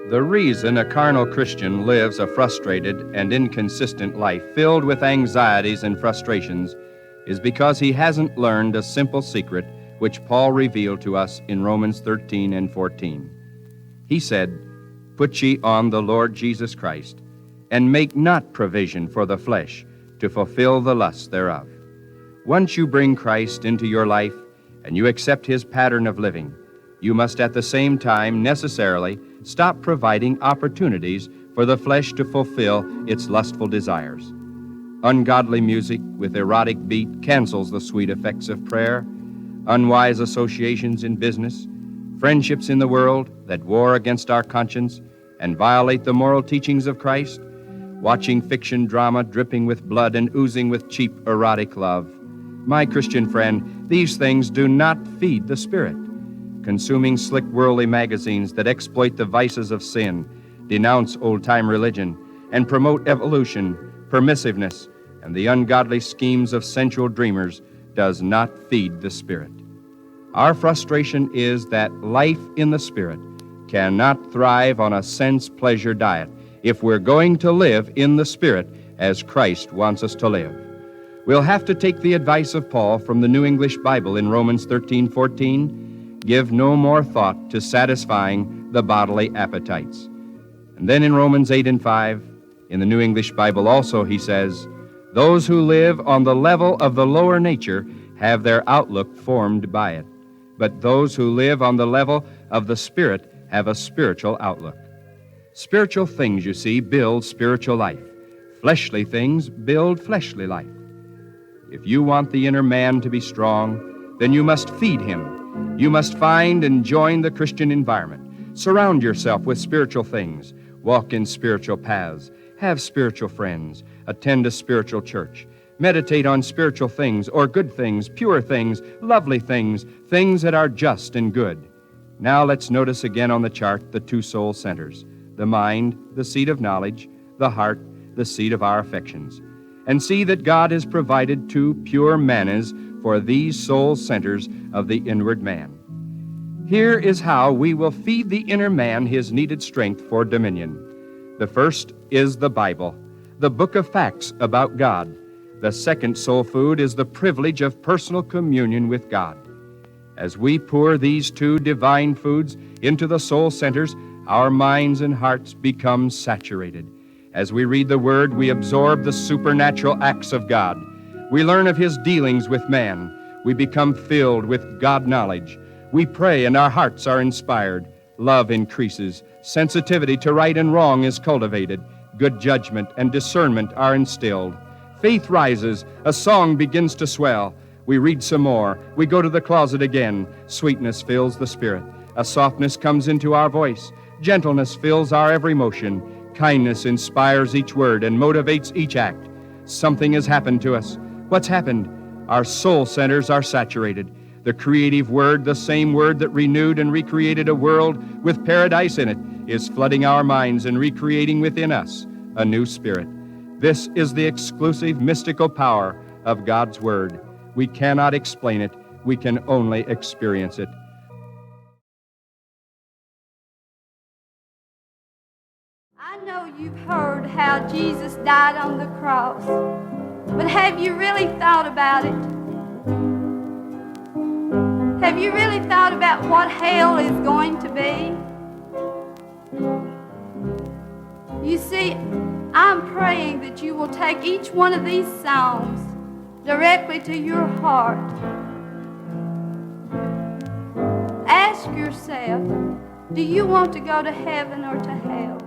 The reason a carnal Christian lives a frustrated and inconsistent life filled with anxieties and frustrations is because he hasn't learned a simple secret which Paul revealed to us in Romans 13 and 14. He said, "Put ye on the Lord Jesus Christ, and make not provision for the flesh to fulfill the lusts thereof." Once you bring Christ into your life and you accept his pattern of living, you must at the same time necessarily stop providing opportunities for the flesh to fulfill its lustful desires. Ungodly music with erotic beat cancels the sweet effects of prayer. Unwise associations in business, friendships in the world that war against our conscience and violate the moral teachings of Christ, watching fiction drama dripping with blood and oozing with cheap erotic love. My Christian friend, these things do not feed the Spirit. Consuming slick worldly magazines that exploit the vices of sin, denounce old-time religion, and promote evolution, permissiveness, and the ungodly schemes of sensual dreamers does not feed the Spirit. Our frustration is that life in the Spirit cannot thrive on a sense-pleasure diet if we're going to live in the Spirit as Christ wants us to live. We'll have to take the advice of Paul from the New English Bible in Romans 13:14. Give no more thought to satisfying the bodily appetites. And then in Romans 8 and 5, in the New English Bible also, he says, those who live on the level of the lower nature have their outlook formed by it. But those who live on the level of the Spirit have a spiritual outlook. Spiritual things, you see, build spiritual life. Fleshly things build fleshly life. If you want the inner man to be strong, then you must feed him. You must find and join the Christian environment. Surround yourself with spiritual things. Walk in spiritual paths. Have spiritual friends. Attend a spiritual church. Meditate on spiritual things or good things, pure things, lovely things, things that are just and good. Now let's notice again on the chart the two soul centers. The mind, the seat of knowledge, the heart, the seat of our affections. And see that God has provided two pure manas for these soul centers of the inward man. Here is how we will feed the inner man his needed strength for dominion. The first is the Bible, the book of facts about God. The second soul food is the privilege of personal communion with God. As we pour these two divine foods into the soul centers, our minds and hearts become saturated. As we read the Word, we absorb the supernatural acts of God. We learn of His dealings with man. We become filled with God knowledge. We pray and our hearts are inspired. Love increases. Sensitivity to right and wrong is cultivated. Good judgment and discernment are instilled. Faith rises. A song begins to swell. We read some more. We go to the closet again. Sweetness fills the spirit. A softness comes into our voice. Gentleness fills our every motion. Kindness inspires each word and motivates each act. Something has happened to us. What's happened? Our soul centers are saturated. The creative word, the same word that renewed and recreated a world with paradise in it, is flooding our minds and recreating within us a new spirit. This is the exclusive mystical power of God's Word. We cannot explain it. We can only experience it. I know you've heard how Jesus died on the cross, but have you really thought about it? Have you really thought about what hell is going to be? You see, I'm praying that you will take each one of these songs directly to your heart. Ask yourself, do you want to go to heaven or to hell?